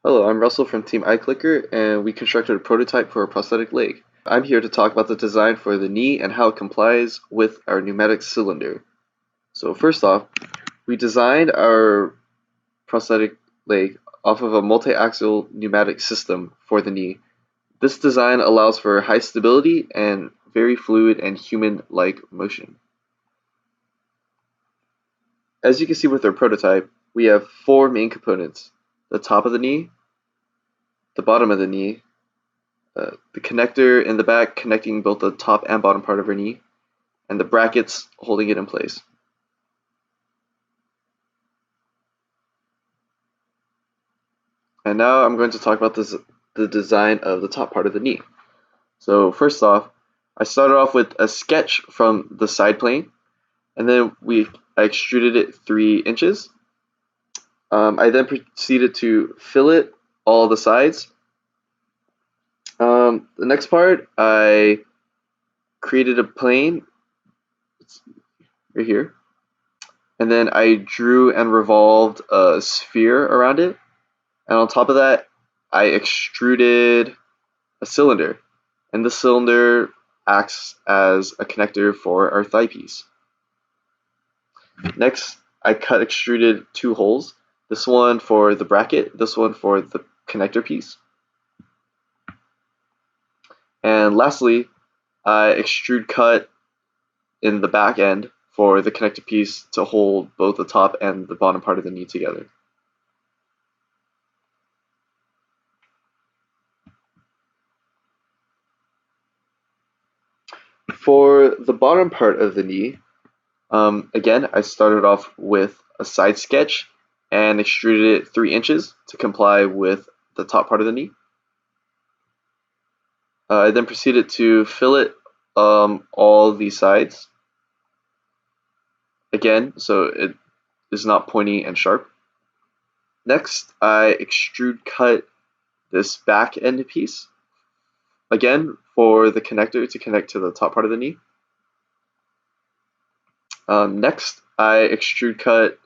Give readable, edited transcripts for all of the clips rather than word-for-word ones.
Hello, I'm Russell from Team iClicker, and we constructed a prototype for a prosthetic leg. I'm here to talk about the design for the knee and how it complies with our pneumatic cylinder. So first off, we designed our prosthetic leg off of a multi-axial pneumatic system for the knee. This design allows for high stability and very fluid and human-like motion. As you can see with our prototype, we have four main components: the top of the knee, the bottom of the knee, the connector in the back connecting both the top and bottom part of her knee, and the brackets holding it in place. And now I'm going to talk about the design of the top part of the knee. So first off, I started off with a sketch from the side plane, and then I extruded it 3 inches. I then proceeded to fillet all the sides. The next part, I created a plane right here, and then I drew and revolved a sphere around it, and on top of that I extruded a cylinder, and the cylinder acts as a connector for our thigh piece. Next, I extruded 2 holes, this one for the bracket, this one for the connector piece. And lastly, I extrude cut in the back end for the connector piece to hold both the top and the bottom part of the knee together. For the bottom part of the knee, again, I started off with a side sketch and extruded it 3 inches to comply with the top part of the knee. I then proceeded to fillet all the sides, again, so it is not pointy and sharp. Next, I extrude cut this back end piece, again, for the connector to connect to the top part of the knee. Next, I extrude cut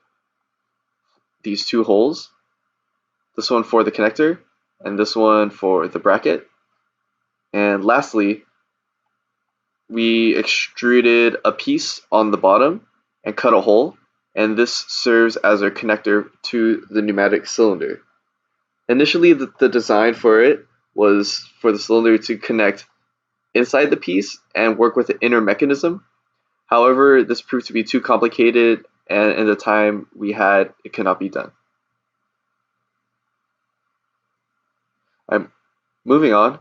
these 2 holes, this one for the connector and this one for the bracket. And lastly, we extruded a piece on the bottom and cut a hole, and this serves as our connector to the pneumatic cylinder. Initially, the design for it was for the cylinder to connect inside the piece and work with the inner mechanism. However, this proved to be too complicated, and in the time we had, it cannot be done. Moving on,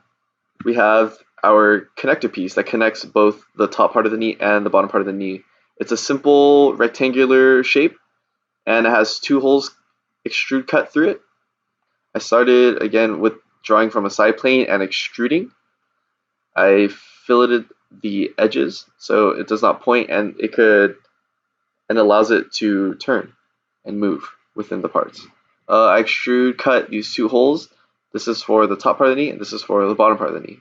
we have our connector piece that connects both the top part of the knee and the bottom part of the knee. It's a simple rectangular shape, and it has 2 holes extrude cut through it. I started again with drawing from a side plane and extruding. I filleted the edges so it does not point, and it allows it to turn and move within the parts. I extrude cut these 2 holes. This is for the top part of the knee, and this is for the bottom part of the knee.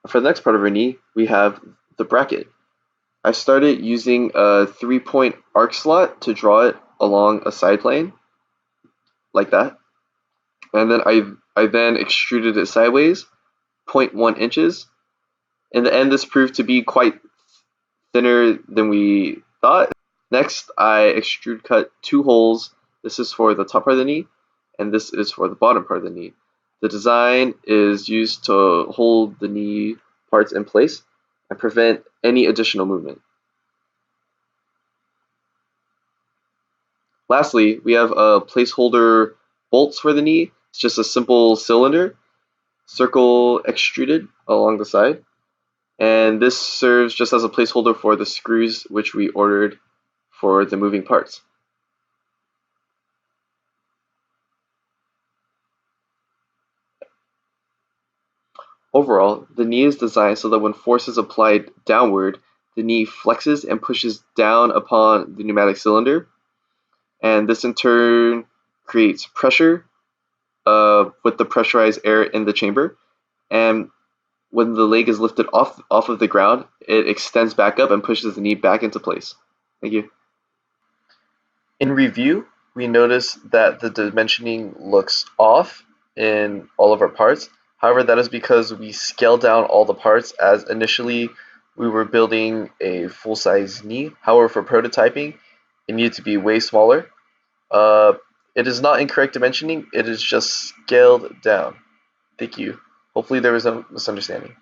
For the next part of our knee, we have the bracket. I started using a 3-point arc slot to draw it along a side plane, like that. And then I then extruded it sideways, 0.1 inches. In the end, this proved to be quite thinner than we thought. Next, I extrude cut 2 holes. This is for the top part of the knee, and this is for the bottom part of the knee. The design is used to hold the knee parts in place and prevent any additional movement. Lastly, we have a placeholder bolts for the knee. It's just a simple cylinder, circle extruded along the side, and this serves just as a placeholder for the screws which we ordered for the moving parts. Overall, the knee is designed so that when force is applied downward, the knee flexes and pushes down upon the pneumatic cylinder, and this in turn creates pressure with the pressurized air in the chamber, and when the leg is lifted off of the ground, it extends back up and pushes the knee back into place. Thank you. In review, we notice that the dimensioning looks off in all of our parts. However, that is because we scaled down all the parts, as initially we were building a full-size knee. However, for prototyping, it needed to be way smaller. It is not incorrect dimensioning, it is just scaled down. Thank you. Hopefully there was no misunderstanding.